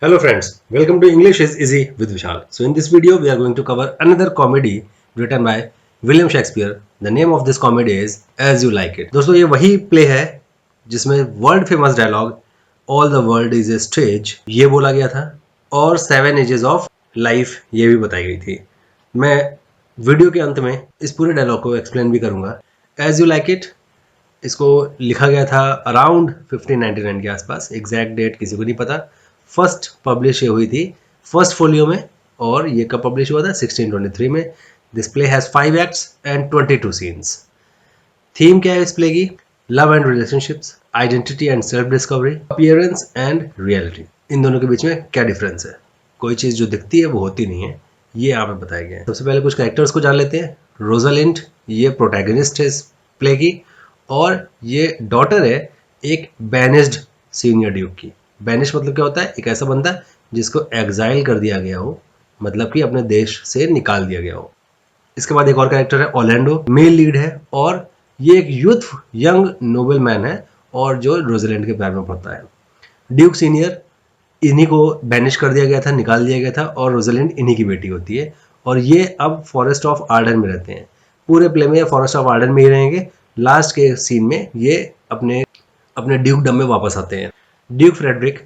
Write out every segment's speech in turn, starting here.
Hello friends, welcome to English is Easy with Vishal. So in this video we are going to cover another comedy written by William Shakespeare. The name of this comedy is As You Like It. दोस्तों ये वही play है जिसमें world famous dialogue all the world is a stage ये बोला गया था और 7 एजेस ऑफ लाइफ ये भी बताई गई थी। मैं वीडियो के अंत में इस पूरे डायलॉग को एक्सप्लेन भी करूंगा। एज यू लाइक इट इसको लिखा गया था अराउंड 1599 के आसपास, एग्जैक्ट डेट किसी को नहीं पता। फर्स्ट पब्लिश ये हुई थी फर्स्ट फोलियो में और ये कब पब्लिश हुआ था 1623 में। This play has 5 acts and 22 scenes. Theme क्या है इस प्ले की? Love and relationships, identity and self discovery, appearance and reality. इन दोनों के बीच में क्या डिफरेंस है? कोई चीज़ जो दिखती है वो होती नहीं है, ये यहाँ पे बताया गया है। सबसे पहले कुछ कैरेक्टर्स को जान लेते हैं। रोजालिंड ये प्रोटैगनिस्ट है इस प्ले की और ये डॉटर है एक बैनिस्ड सीनियर ड्यूक की। बैनिश मतलब क्या होता है? एक ऐसा बंदा जिसको एग्जाइल कर दिया गया हो, मतलब कि अपने देश से निकाल दिया गया हो। इसके बाद एक और कैरेक्टर है ऑर्लैंडो, मेल लीड है और ये एक यूथ यंग नोबल मैन है और जो रोजलैंड के प्यार में पड़ता है। ड्यूक सीनियर इन्हीं को बैनिश कर दिया गया था, निकाल दिया गया था और रोजलैंड इन्हीं की बेटी होती है और ये अब फॉरेस्ट ऑफ आर्डन में रहते हैं। पूरे प्ले में फॉरेस्ट ऑफ आर्डन में ही रहेंगे। लास्ट के सीन में ये अपने अपने ड्यूकडम में वापस आते हैं। ड्यूक फ्रेडरिक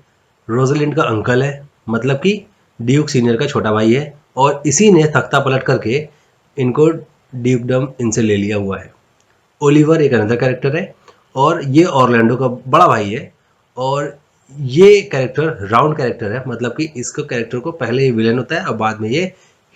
रोजलिंड का अंकल है, मतलब कि ड्यूक सीनियर का छोटा भाई है और इसी ने तख्ता पलट करके इनको ड्यूकडम इनसे ले लिया हुआ है। ओलिवर एक अनदर कैरेक्टर है और ये ऑर्लैंडो का बड़ा भाई है और ये कैरेक्टर राउंड कैरेक्टर है, मतलब कि इसको कैरेक्टर को पहले ये विलेन होता है और बाद में ये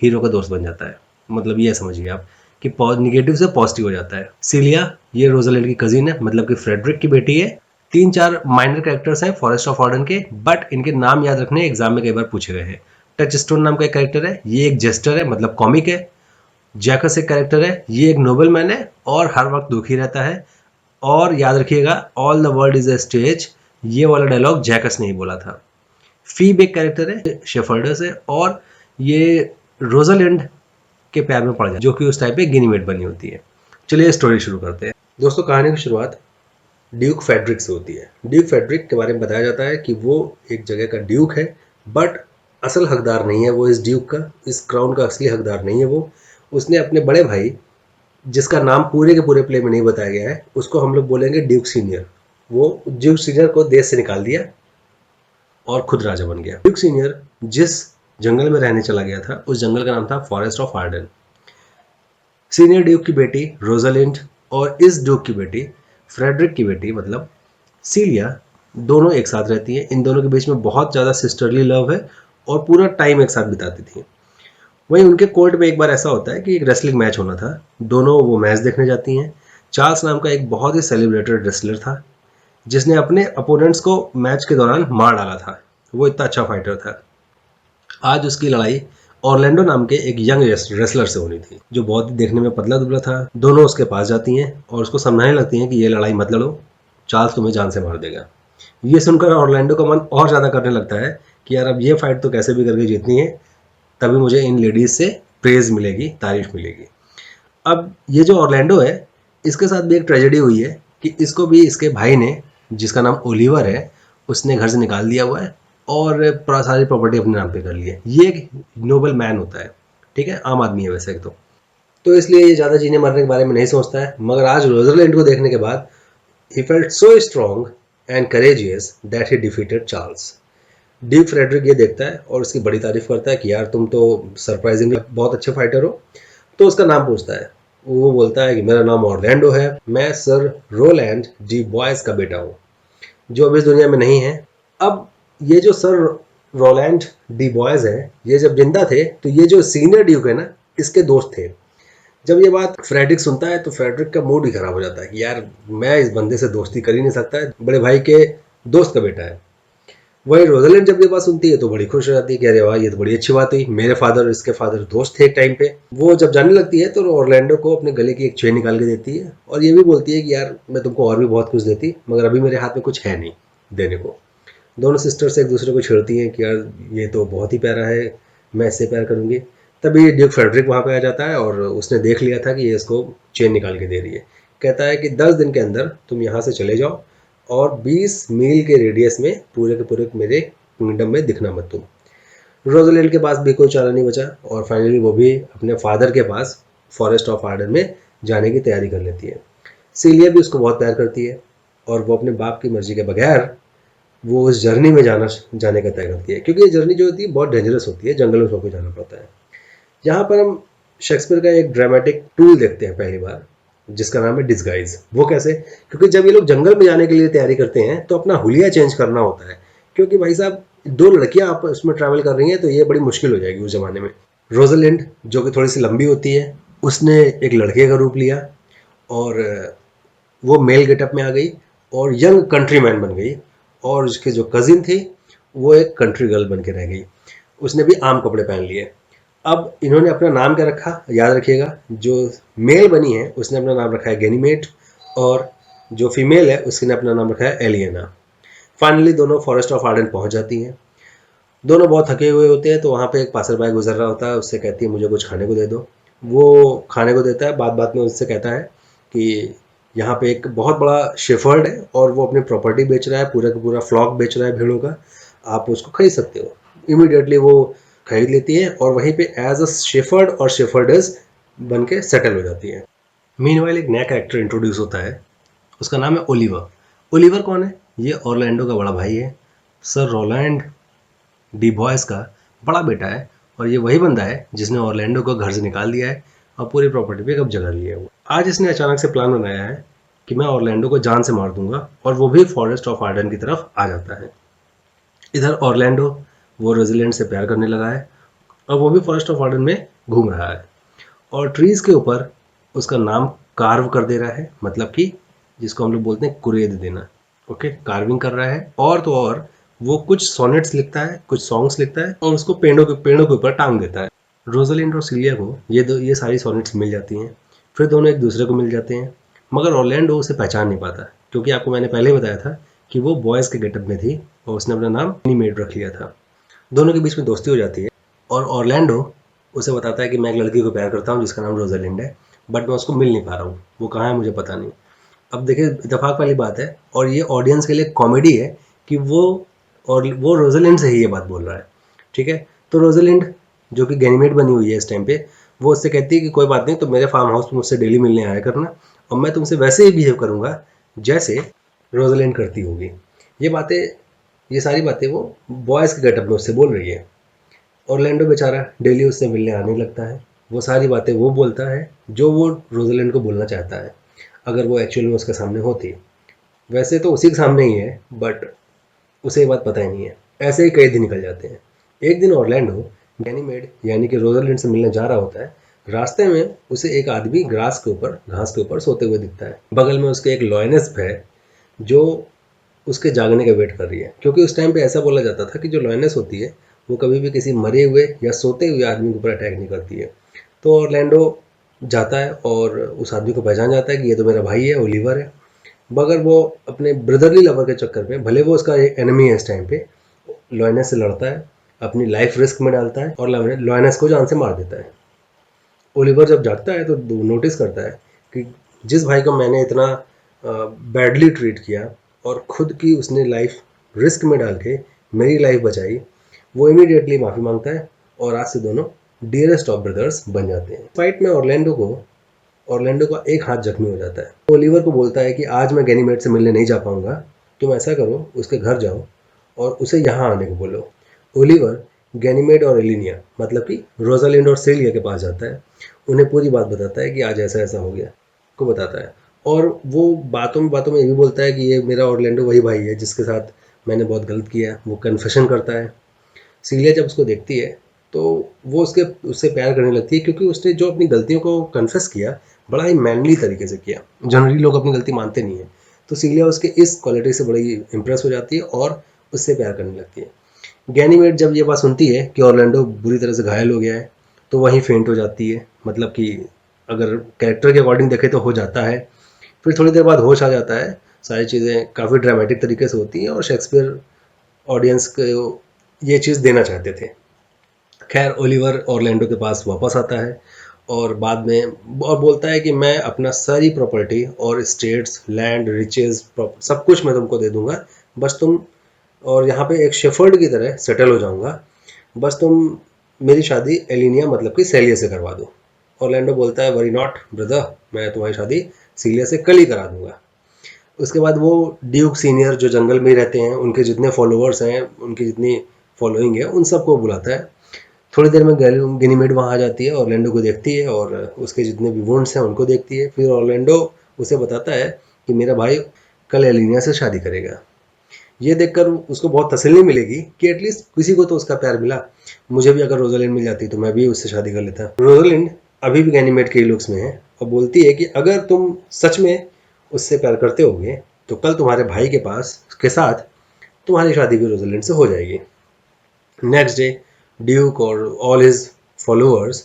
हीरो का दोस्त बन जाता है। मतलब ये समझिए आप कि निगेटिव से पॉजिटिव हो जाता है। सिलिया ये रोजलिंड की कजिन है, मतलब कि फ्रेडरिक की बेटी है। 3-4 माइनर कैरेक्टर्स हैं फॉरेस्ट ऑफ आर्डन के, बट इनके नाम याद रखने एग्जाम में कई बार पूछे गए हैं। टच स्टोन नाम का एक कैरेक्टर है, ये एक जेस्टर है, मतलब कॉमिक है। जैकस एक कैरेक्टर है, ये एक नोबल मैन है और हर वक्त दुखी रहता है। और याद रखिएगा all the world is a stage ये वाला डायलॉग जैकस ने ही बोला था। फीब एक कैरेक्टर है, शेफर्डस है और ये रोजलिंड के प्यार में पड़ जाए, जो कि उस टाइप पे गिनीमेट बनी होती है। चलिए स्टोरी शुरू करते हैं। दोस्तों कहानी की शुरुआत ड्यूक फेडरिक से होती है। ड्यूक फेडरिक के बारे में बताया जाता है कि वो एक जगह का ड्यूक है, बट असल हकदार नहीं है वो इस ड्यूक का, इस क्राउन का असली हकदार नहीं है वो। उसने अपने बड़े भाई, जिसका नाम पूरे के पूरे प्ले में नहीं बताया गया है, उसको हम लोग बोलेंगे ड्यूक सीनियर। वो ड्यूक सीनियर को देश से निकाल दिया और खुद राजा बन गया। ड्यूक सीनियर जिस जंगल में रहने चला गया था उस जंगल का नाम था forest of Ardern. Senior Duke की बेटी रोजालिंड और इस ड्यूक की बेटी फ्रेडरिक की बेटी मतलब सीलिया दोनों एक साथ रहती हैं। इन दोनों के बीच में बहुत ज़्यादा सिस्टरली लव है और पूरा टाइम एक साथ बिताती थी। वहीं उनके कोर्ट में एक बार ऐसा होता है कि एक रेसलिंग मैच होना था, दोनों वो मैच देखने जाती हैं। चार्ल्स नाम का एक बहुत ही सेलिब्रेटेड रेसलर था जिसने अपने अपोनेंट्स को मैच के दौरान मार डाला था। वो इतना अच्छा फाइटर था। आज उसकी लड़ाई ऑर्लैंडो नाम के एक यंग रेसलर से होनी थी जो बहुत देखने में पतला दुबला था। दोनों उसके पास जाती हैं और उसको समझाने लगती हैं कि ये लड़ाई मत लड़ो, चार्ल्स तुम्हें जान से मार देगा। ये सुनकर ऑर्लैंडो का मन और ज़्यादा करने लगता है कि यार अब ये फाइट तो कैसे भी करके जीतनी है, तभी मुझे इन लेडीज से प्रेज मिलेगी, तारीफ मिलेगी। अब ये जो ऑर्लैंडो है इसके साथ भी एक ट्रेजेडी हुई है कि इसको भी इसके भाई ने, जिसका नाम ओलिवर है, उसने घर से निकाल दिया हुआ है और सारी प्रॉपर्टी अपने नाम पे कर ली है। ये एक नोबल मैन होता है, ठीक है, आम आदमी है वैसे एक तो इसलिए ये ज़्यादा जीने मरने के बारे में नहीं सोचता है। मगर आज रोजरलैंड को देखने के बाद ही felt so strong and courageous that he defeated Charles. Duke Frederick ये देखता है और उसकी बड़ी तारीफ करता है कि यार तुम तो सरप्राइजिंगली बहुत अच्छे फाइटर हो। तो उसका नाम पूछता है, वो बोलता है कि मेरा नाम ऑर्लैंडो है, मैं सर रोलैंड डी बॉयज का बेटा हूँ, जो अब इस दुनिया में नहीं है। अब ये जो सर रोलैंड डी बॉयज है, ये जब जिंदा थे तो ये जो सीनियर ड्यूक है ना, इसके दोस्त थे। जब ये बात फ्रेडरिक सुनता है तो फ्रेडरिक का मूड ही खराब हो जाता है कि यार मैं इस बंदे से दोस्ती कर ही नहीं सकता, बड़े भाई के दोस्त का बेटा है। वही रोजलिंड जब ये बात सुनती है तो बड़ी खुश हो जाती है कि अरे वाह ये तो बड़ी अच्छी बात हुई, मेरे फादर और इसके फादर दोस्त थे एक टाइम पे। वो जब जाने लगती है तो ऑर्लैंडो को अपने गले की एक चेन निकाल के देती है और ये भी बोलती है कि यार मैं तुमको और भी बहुत कुछ देती, मगर अभी मेरे हाथ में कुछ है नहीं देने को। दोनों सिस्टर्स एक दूसरे को छेड़ती हैं कि यार ये तो बहुत ही प्यारा है, मैं इससे प्यार करूंगी। तभी ड्यूक फ्रेडरिक वहाँ पे आ जाता है और उसने देख लिया था कि ये इसको चेन निकाल के दे रही है। कहता है कि 10 दिन के अंदर तुम यहाँ से चले जाओ और 20 मील के रेडियस में पूरे के पूरे मेरे किंगडम में दिखना मत तुम। रोजलिंड के पास भी कोई चारा नहीं बचा और फाइनली वो भी अपने फादर के पास फॉरेस्ट ऑफ आर्डन में जाने की तैयारी कर लेती है। सीलिया भी उसको बहुत प्यार करती है और वो अपने बाप की मर्जी के बगैर वो उस जर्नी में जाने का तय करती है, क्योंकि ये जर्नी जो होती है बहुत डेंजरस होती है, जंगल में सबको जाना पड़ता है। यहाँ पर हम शेक्सपियर का एक ड्रामेटिक टूल देखते हैं पहली बार, जिसका नाम है डिस्गाइज। वो कैसे? क्योंकि जब ये लोग जंगल में जाने के लिए तैयारी करते हैं तो अपना हुलिया चेंज करना होता है, क्योंकि भाई साहब दो लड़कियां आप उसमें ट्रैवल कर रही हैं तो ये बड़ी मुश्किल हो जाएगी उस जमाने में। रोजलिंड जो कि थोड़ी सी लंबी होती है, उसने एक लड़के का रूप लिया और वो मेल गेटअप में आ गई और यंग कंट्री मैन बन गई, और उसके जो कजिन थी वो एक कंट्री गर्ल बन के रह गई। उसने भी आम कपड़े पहन लिए। अब इन्होंने अपना नाम क्या रखा, याद रखिएगा, जो मेल बनी है उसने अपना नाम रखा है गैनीमेड और जो फीमेल है उसने अपना नाम रखा है एलियना। फाइनली दोनों फॉरेस्ट ऑफ आर्डन पहुंच जाती हैं। दोनों बहुत थके हुए होते हैं तो वहाँ पे एक पासरबाई गुजर रहा होता है, उससे कहती है मुझे कुछ खाने को दे दो। वो खाने को देता है, बात बात में उससे कहता है कि यहाँ पे एक बहुत बड़ा शेफर्ड है और वो अपनी प्रॉपर्टी बेच रहा है, पूरा का पूरा फ्लॉक बेच रहा है भेड़ों का, आप उसको खरीद सकते हो। इमीडिएटली वो खरीद लेती है और वहीं पे एज अ शेफर्ड और शेफर्डस बन के सेटल हो जाती है। मीनवाइल एक नया कैरेक्टर इंट्रोड्यूस होता है, उसका नाम है ओलिवर। ओलिवर कौन है? ये ऑरलैंडो का बड़ा भाई है, सर रोलैंड डी बॉयस का बड़ा बेटा है, और ये वही बंदा है जिसने ऑरलैंडो को घर से निकाल दिया है और पूरी प्रॉपर्टी पे कब्जा कर लिया है। वो आज इसने अचानक से प्लान बनाया है कि मैं ऑरलैंडो को जान से मार दूंगा, और वो भी फॉरेस्ट ऑफ आर्डन की तरफ आ जाता है। इधर ऑरलैंडो वो रोजलिंड से प्यार करने लगा है और वो भी फॉरेस्ट ऑफ आर्डन में घूम रहा है और ट्रीज के ऊपर उसका नाम कार्व कर दे रहा है, मतलब कि जिसको हम लोग बोलते हैं कुरेद देना। ओके, कार्विंग कर रहा है। और तो और वो कुछ सोनेट्स लिखता है, कुछ सॉन्ग्स लिखता है और उसको पेड़ों के ऊपर टांग देता है। रोजलिंड और सिलिया को ये सारी सोनेट्स मिल जाती हैं, फिर दोनों एक दूसरे को मिल जाते हैं, मगर ऑरलैंडो उसे पहचान नहीं पाता, क्योंकि आपको मैंने पहले ही बताया था कि वो बॉयज़ के गेटअप में थी और उसने अपना नाम एनीमेड रख लिया था। दोनों के बीच में दोस्ती हो जाती है और ऑरलैंडो उसे बताता है कि मैं एक लड़की को प्यार करता हूँ जिसका नाम रोजलिंड है, बट मैं उसको मिल नहीं पा रहा हूँ, वो कहाँ है मुझे पता नहीं। अब देखिए, इत्तेफाक वाली बात है और ये ऑडियंस के लिए कॉमेडी है कि वो रोजलिंड से ही ये बात बोल रहा है। ठीक है, तो रोजलिंड जो कि गैनीमेड बनी हुई है इस टाइम पे, वो उससे कहती है कि कोई बात नहीं, तो मेरे फार्म हाउस मुझसे डेली मिलने आया करना और मैं तुमसे वैसे ही बिहेव करूँगा जैसे रोजलिंड करती होगी। ये सारी बातें वो बॉयज़ के गेटअप में उससे बोल रही है। ऑरलैंडो बेचारा डेली उससे मिलने आने लगता है, वो सारी बातें वो बोलता है जो वो रोजलिंड को बोलना चाहता है, अगर वो एक्चुअल में उसके सामने होती। वैसे तो उसी के सामने ही है, बट उसे ये बात पता ही नहीं है। ऐसे ही कई दिन निकल जाते हैं। एक दिन ऑरलैंडो गैनीमेड यानी कि रोजलिंड से मिलने जा रहा होता है। रास्ते में उसे एक आदमी घास के ऊपर सोते हुए दिखता है। बगल में उसके एक लॉयनेस है जो उसके जागने का वेट कर रही है, क्योंकि उस टाइम पे ऐसा बोला जाता था कि जो लॉयनेस होती है वो कभी भी किसी मरे हुए या सोते हुए आदमी के ऊपर अटैक नहीं करती है। तो ऑरलैंडो जाता है और उस आदमी को पहचान जाता है कि ये तो मेरा भाई है, ओलिवर है। मगर वो अपने ब्रदरली लवर के चक्कर में, भले वो उसका एनिमी है इस टाइम पे, लॉयनेस से लड़ता है, अपनी लाइफ रिस्क में डालता है और लॉयनेस को जान से मार देता है। ओलिवर जब जागता है तो नोटिस करता है कि जिस भाई को मैंने इतना बैडली ट्रीट किया और खुद की उसने लाइफ रिस्क में डाल के मेरी लाइफ बचाई, वो इमीडिएटली माफ़ी मांगता है और आज से दोनों डियरेस्ट ऑफ ब्रदर्स बन जाते हैं। फाइट में ऑरलैंडो का एक हाथ जख्मी हो जाता है। ओलिवर को बोलता है कि आज मैं गैनीमेड से मिलने नहीं जा पाऊंगा, तुम ऐसा करो उसके घर जाओ और उसे यहाँ आने को बोलो। ओलिवर गैनीमेड और एलिनिया मतलब कि रोजालिंड और सेलिया के पास जाता है, उन्हें पूरी बात बताता है कि आज ऐसा ऐसा हो गया को बताता है, और वो बातों में ये भी बोलता है कि ये मेरा ऑरलैंडो वही भाई है जिसके साथ मैंने बहुत गलत किया। वो कन्फेशन करता है। सीलिया जब उसको देखती है तो वो उससे प्यार करने लगती है, क्योंकि उसने जो अपनी गलतियों को कन्फेस किया बड़ा ही मैनली तरीके से किया। जनरली लोग अपनी गलती मानते नहीं है, तो सीलिया उसके इस क्वालिटी से बड़ी इंप्रेस हो जाती है और उससे प्यार करने लगती है। गैनीमेड जब ये बात सुनती है कि ऑरलैंडो बुरी तरह से घायल हो गया है तो वहीं फेंट हो जाती है, मतलब कि अगर कैरेक्टर के अकॉर्डिंग देखें तो हो जाता है। फिर थोड़ी देर बाद होश आ जाता है। सारी चीज़ें काफ़ी ड्रामेटिक तरीके से होती हैं और शेक्सपियर ऑडियंस को ये चीज़ देना चाहते थे। खैर, ओलिवर ऑरलैंडो के पास वापस आता है और बाद में और बोलता है कि मैं अपना सारी प्रॉपर्टी और स्टेट्स, लैंड, रिचेस, सब कुछ मैं तुमको दे दूंगा, बस तुम और यहाँ पे एक शेफर्ड की तरह सेटल हो जाऊँगा, बस तुम मेरी शादी एलिनिया मतलब कि सेलिया से करवा दो। ऑरलैंडो बोलता है वरी नॉट ब्रदर, मैं तुम्हारी शादी सीलिया से कल ही करा दूंगा। उसके बाद वो ड्यूक सीनियर जो जंगल में ही रहते हैं, उनके जितने फॉलोअर्स हैं, उनकी जितनी फॉलोइंग है, उन सबको बुलाता है। थोड़ी देर में गनीमेड वहाँ आ जाती है, ऑरलैंडो को देखती है और उसके जितने भी वुंड्स हैं उनको देखती है। फिर ऑरलैंडो उसे बताता है कि मेरा भाई कल एलिनिया से शादी करेगा। ये देखकर उसको बहुत तसल्ली मिलेगी कि एटलीस्ट किसी को तो उसका प्यार मिला। मुझे भी अगर रोजालिंड मिल जाती तो मैं भी उससे शादी कर लेता। रोजालिंड अभी भी गैनीमेड के लुक्स में है और बोलती है कि अगर तुम सच में उससे प्यार करते होगे तो कल तुम्हारे भाई के साथ तुम्हारी शादी भी रोजालिंड से हो जाएगी। नेक्स्ट डे ड्यूक और ऑल हिज फॉलोअर्स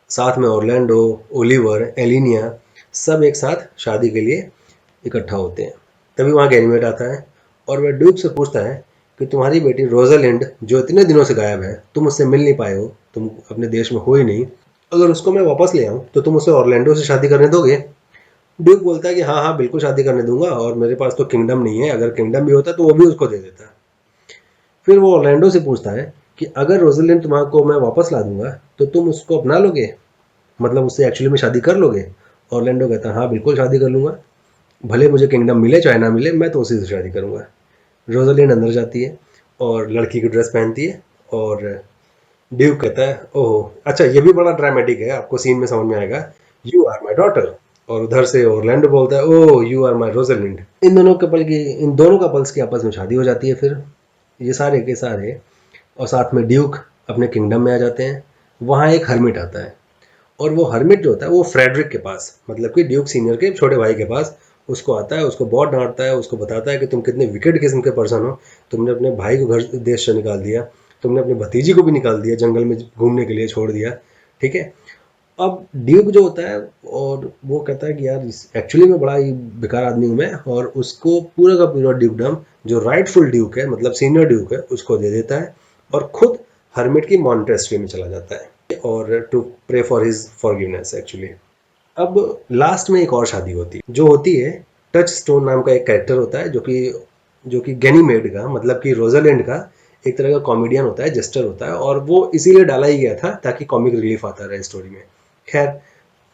साथ में ऑरलैंडो, ओलिवर, एलिनिया सब एक साथ शादी के लिए इकट्ठा होते हैं। तभी वहाँ गैनीमेड आता है और वह ड्यूक से पूछता है कि तुम्हारी बेटी रोजालिंड जो इतने दिनों से गायब है, तुम उससे मिल नहीं पाए हो, तुम अपने देश में हो ही नहीं, अगर उसको मैं वापस ले आऊँ तो तुम उसे ऑरलैंडो से शादी करने दोगे? ड्यूक बोलता है कि हाँ हाँ बिल्कुल शादी करने दूंगा, और मेरे पास तो किंगडम नहीं है, अगर किंगडम भी होता तो वो भी उसको दे देता। फिर वो ऑरलैंडो से पूछता है कि अगर रोजालिंड तुम्हारे मैं वापस ला दूंगा तो तुम उसको अपना लोगे, मतलब उससे एक्चुअली में शादी कर लोगे? ऑरलैंडो कहता है हाँ बिल्कुल शादी कर लूंगा, भले मुझे किंगडम मिले चाहे ना मिले, मैं तो उसी से शादी करूंगा। रोजालिंड अंदर जाती है और लड़की की ड्रेस पहनती है और ड्यूक कहता है ओह अच्छा, ये भी बड़ा ड्रामेटिक है, आपको सीन में समझ में आएगा, यू आर माई डॉटर। और उधर से ऑरलैंडो बोलता है oh you are my Rosalind. इन दोनों कपल्स की आपस में शादी हो जाती है। फिर ये सारे के सारे और साथ में ड्यूक अपने किंगडम में आ जाते हैं। वहाँ एक हर्मिट आता है और वो हर्मिट जो होता है वो फ्रेडरिक के पास, मतलब कि ड्यूक सीनियर के छोटे भाई के पास उसको आता है, उसको बहुत डांटता है, उसको बताता है कि तुम कितने विकेट किस्म के पर्सन हो, तुमने अपने भाई को घर देश से निकाल दिया, तुमने अपने भतीजी को भी निकाल दिया, जंगल में घूमने के लिए छोड़ दिया। ठीक है, अब ड्यूक जो होता है और वो कहता है कि यार एक्चुअली में बड़ा ही बेकार आदमी हूँ मैं, और उसको पूरा का पूरा ड्यूकडम जो राइटफुल ड्यूक है, मतलब सीनियर ड्यूक है, उसको दे देता है और खुद हर्मिट की मॉन्टेस्ट्री में चला जाता है और to pray for his forgiveness actually. अब लास्ट में एक और शादी होती है जो होती है, टच स्टोन नाम का एक कैरेक्टर होता है जो कि गैनीमेड का, मतलब कि रोजालैंड का एक तरह का कॉमेडियन होता है, जेस्टर होता है, और वो इसीलिए डाला ही गया था ताकि कॉमिक रिलीफ आता रहे स्टोरी में। खैर,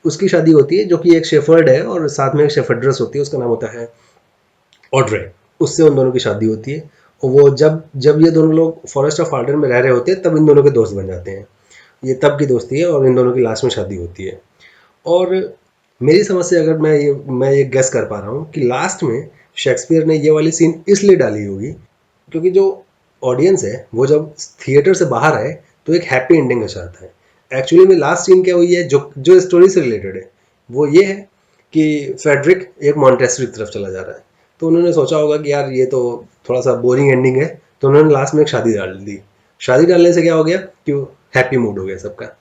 उसकी शादी होती है जो कि एक शेफर्ड है और साथ में एक शेफर्ड्रेस होती है, उसका नाम होता है ऑड्रे। उससे उन दोनों की शादी होती है और वो जब जब ये दोनों लोग फॉरेस्ट ऑफ आर्डर में रह रहे होते हैं तब इन दोनों के दोस्त बन जाते हैं। ये तब की दोस्ती है और इन दोनों की लास्ट में शादी होती है। और मेरी समझ से अगर मैं ये गेस कर पा रहा हूँ कि लास्ट में शेक्सपियर ने ये वाली सीन इसलिए डाली होगी क्योंकि जो ऑडियंस है वो जब थिएटर से बाहर आए तो एक हैप्पी एंडिंग का चाहता है। एक्चुअली में लास्ट सीन क्या हुई है जो जो स्टोरी से रिलेटेड है वो ये है कि फेडरिक एक मॉन्टेस्ट्री की तरफ चला जा रहा है, तो उन्होंने सोचा होगा कि यार ये तो थोड़ा सा बोरिंग एंडिंग है, तो उन्होंने लास्ट में एक शादी डाल दी। शादी डालने से क्या हो गया कि हैप्पी मूड हो गया सबका।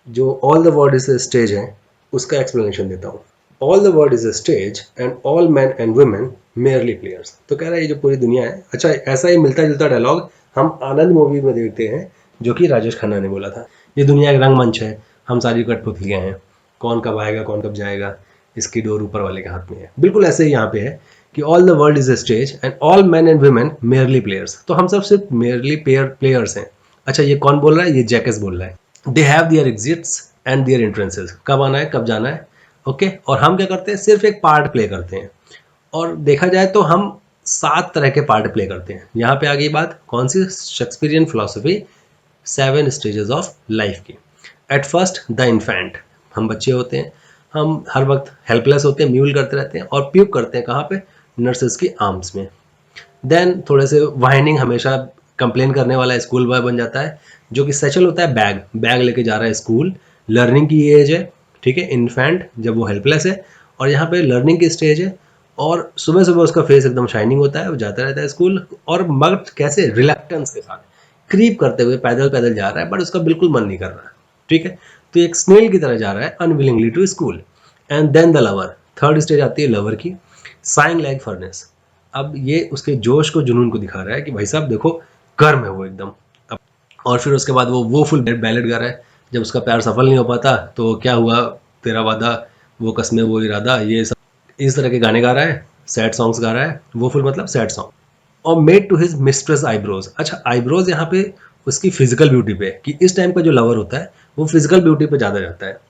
जो all the world is a stage है उसका एक्सप्लेनेशन देता हूँ। All the world is a stage and all man and women merely players. तो कह रहा है ये जो पूरी दुनिया है, अच्छा ऐसा ही मिलता जुलता डायलॉग हम आनंद मूवी में देखते हैं जो कि राजेश खन्ना ने बोला था, ये दुनिया एक रंगमंच है, हम सारी कठपुतलियाँ हैं, कौन कब आएगा कौन कब जाएगा इसकी डोर ऊपर वाले के हाथ में है। बिल्कुल ऐसे ही यहाँ पे है कि all the world is a stage and all man and women merely players, तो हम सब सिर्फ मेयरली प्लेयर्स हैं। अच्छा ये कौन बोल रहा है? ये जैकस बोल रहा है। They have their exits and their entrances, कब आना है कब जाना है, ओके। और हम क्या करते हैं? सिर्फ एक पार्ट प्ले करते हैं। और देखा जाए तो हम 7 तरह के पार्ट प्ले करते हैं। यहाँ पे आ गई बात कौन सी? Shakespearean philosophy 7 stages of life की। एट फर्स्ट द इन्फेंट, हम बच्चे होते हैं, हम हर वक्त हेल्पलेस होते हैं, म्यूल करते रहते हैं और प्यूक करते हैं कहाँ पे? नर्सेस की आर्म्स में। देन थोड़े से वाइनिंग, हमेशा कंप्लेन करने वाला स्कूल बॉय बन जाता है, जो कि सचल होता है बैग बैग लेके जा रहा है स्कूल, लर्निंग की एज है, ठीक है। इन्फेंट जब वो हेल्पलेस है और यहाँ पे लर्निंग की स्टेज है, और सुबह सुबह उसका फेस एकदम शाइनिंग होता है, वो जाता रहता है स्कूल, और मगर कैसे? रिलक्टेंस के साथ, क्रीप करते हुए पैदल पैदल जा रहा है, बट उसका बिल्कुल मन नहीं कर रहा है, ठीक है। तो एक स्नेल की तरह जा रहा है unwillingly to school. And then the lover, third stage आती है लवर की, साइंग लाइक फर्नेस। अब ये उसके जोश को, जुनून को दिखा रहा है कि भाई साहब देखो, गर्म है वो एकदम। अब और फिर उसके बाद वो फुल बैलेड गा रहा है, जब उसका प्यार सफल नहीं हो पाता तो क्या हुआ तेरा वादा, वो कस्में वो इरादा, ये सब इस तरह के गाने गा रहा है, सैड सॉन्ग्स गा रहा है। वो फुल मतलब सैड सॉन्ग। और made to his mistress eyebrows. अच्छा, आईब्रोज यहाँ पे उसकी फिजिकल ब्यूटी पे, कि इस टाइम का जो लवर होता है वो फिजिकल ब्यूटी पे ज़्यादा जाता है।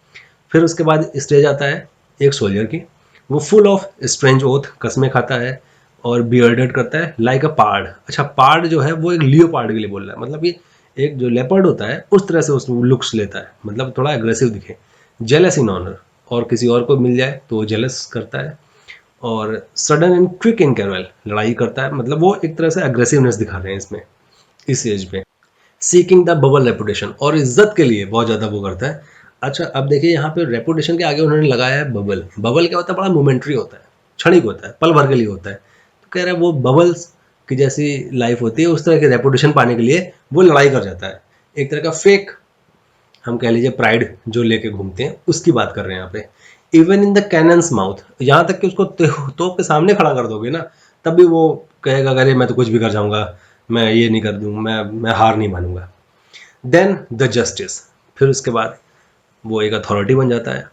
फिर उसके बाद स्टेज आता है एक सोल्जर की, वो फुल ऑफ स्ट्रेंज ओथ, कस्में खाता है और बियर्डेड करता है लाइक अ पार्ड। अच्छा, पार्ड जो है वो एक लियो पार्ड के लिए बोल रहा है, मतलब कि एक जो लेपर्ड होता है उस तरह से उस लुक्स लेता है, मतलब थोड़ा एग्रेसिव दिखे। जेलस इन ऑनर, और किसी और को मिल जाए तो वो जेलस करता है। और सडन एंड क्विक इन कैरवेल, लड़ाई करता है, मतलब वो एक तरह से अग्रेसिवनेस दिखा रहे हैं इसमें इस एज पे। सीकिंग द बबल रेपुटेशन, और इज्जत के लिए बहुत ज़्यादा वो करता है। अच्छा, अब देखिए यहाँ पे रेपुटेशन के आगे उन्होंने लगाया है बबल। बबल क्या होता है, बड़ा मोमेंट्री होता है, क्षणिक होता है, पल भर के लिए होता है। तो कह रहा है वो बबल्स की जैसी लाइफ होती है, उस तरह की रेपुटेशन पाने के लिए वो लड़ाई कर जाता है। एक तरह का फेक, हम कह लीजिए प्राइड जो लेके घूमते हैं, उसकी बात कर रहे हैं यहाँ पे। Even in the cannons mouth, यहाँ तक कि उसको तोप के सामने खड़ा कर दोगे ना, तब भी वो कहेगा अरे मैं तो कुछ भी कर जाऊंगा, मैं ये नहीं कर दूँ, मैं हार नहीं मानूंगा। देन द जस्टिस, फिर उसके बाद वो एक अथॉरिटी बन जाता है।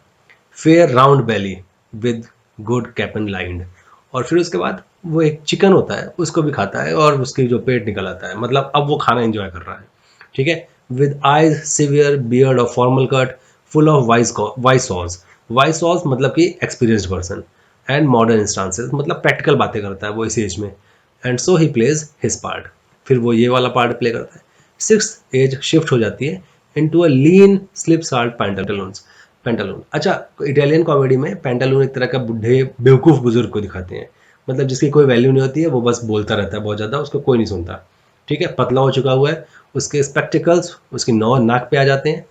Fair round belly with good capon lined, और फिर उसके बाद वो एक चिकन होता है उसको भी खाता है और उसकी जो पेट निकल आता है, मतलब अब वो खाना एंजॉय कर रहा है। ठीक है। With eyes severe beard of formal cut full of vice sauce. Vice sauce मतलब कि experienced person, and modern instances, मतलब प्रैक्टिकल बातें करता है वो इस एज में। And so he plays his part, फिर वो ये वाला पार्ट प्ले करता है। सिक्स्थ एज शिफ्ट हो जाती है into a lean slip salt Pantaloons. Pantaloon, अच्छा, इटालियन कॉमेडी में पैंटालून एक तरह का बुढ़े बेवकूफ़ बुजुर्ग को दिखाते हैं, मतलब जिसकी कोई वैल्यू नहीं होती है, वो बस बोलता रहता है बहुत ज़्यादा, उसको कोई नहीं सुनता। ठीक है, पतला हो चुका हुआ है, उसके स्पेक्टिकल्स उसकी नौ नाक पे आ जाते हैं,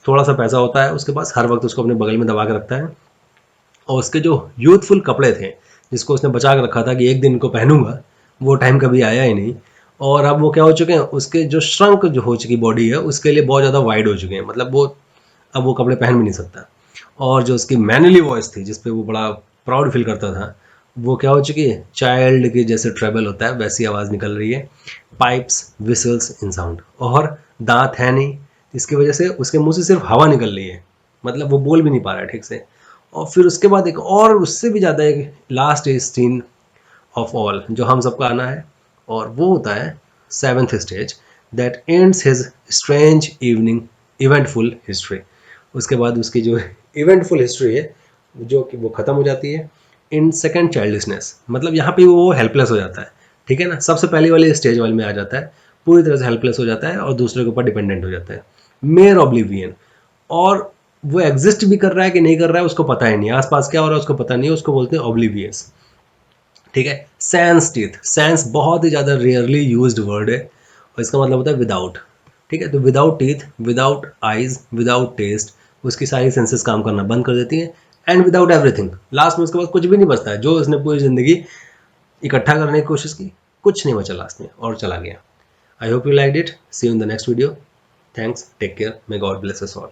थोड़ा सा पैसा होता है उसके पास, हर वक्त उसको अपने बगल में दबा के रखता है। और उसके जो यूथफुल कपड़े थे जिसको उसने बचा के रखा था कि एक दिन इनको पहनूंगा, वो टाइम कभी आया ही नहीं। और अब वो क्या हो चुके हैं, उसके जो श्रंक जो हो चुकी बॉडी है उसके लिए बहुत ज़्यादा वाइड हो चुके हैं, मतलब वो अब वो कपड़े पहन भी नहीं सकता। और जो उसकी मैनली वॉइस थी जिसपे वो बड़ा प्राउड फील करता था, वो क्या हो चुकी है, चाइल्ड की जैसे ट्रेबल होता है वैसी आवाज़ निकल रही है। पाइप्स विसल्स इन साउंड, और दांत है नहीं, इसकी वजह से उसके मुंह से सिर्फ हवा निकल रही है, मतलब वो बोल भी नहीं पा रहा है ठीक से। और फिर उसके बाद एक और उससे भी ज़्यादा एक लास्ट सीन ऑफ ऑल जो हम सबका आना है, और वो होता है seventh stage that ends his strange evening eventful history. उसके बाद उसकी जो इवेंटफुल हिस्ट्री है जो कि वो ख़त्म हो जाती है इन सेकेंड चाइल्डिशनेस, मतलब यहाँ पे वो हेल्पलेस हो जाता है। ठीक है ना, सबसे पहली वाली स्टेज वाले में आ जाता है, पूरी तरह से हेल्पलेस हो जाता है और दूसरे के ऊपर डिपेंडेंट हो जाता है। मेयर ऑब्लिवियन, और वो एग्जिस्ट भी कर रहा है कि नहीं कर रहा है उसको पता ही नहीं, आसपास क्या हो रहा है उसको पता नहीं है, उसको बोलते हैं ऑब्लिवियस। ठीक है। सेंस टीथ, सेंस बहुत ही ज़्यादा रेयरली यूज्ड वर्ड है और इसका मतलब होता है विदाउट। ठीक है, तो without teeth, without eyes, without taste, उसकी सारी सेंसेस काम करना बंद कर देती हैं। एंड विदाउट एवरीथिंग, लास्ट में उसके बाद कुछ भी नहीं बचता है, जो उसने पूरी ज़िंदगी इकट्ठा करने की कोशिश की कुछ नहीं बचा लास्ट में और चला गया। I hope you like it, see you in the next video. Thanks, take care, may God bless us all.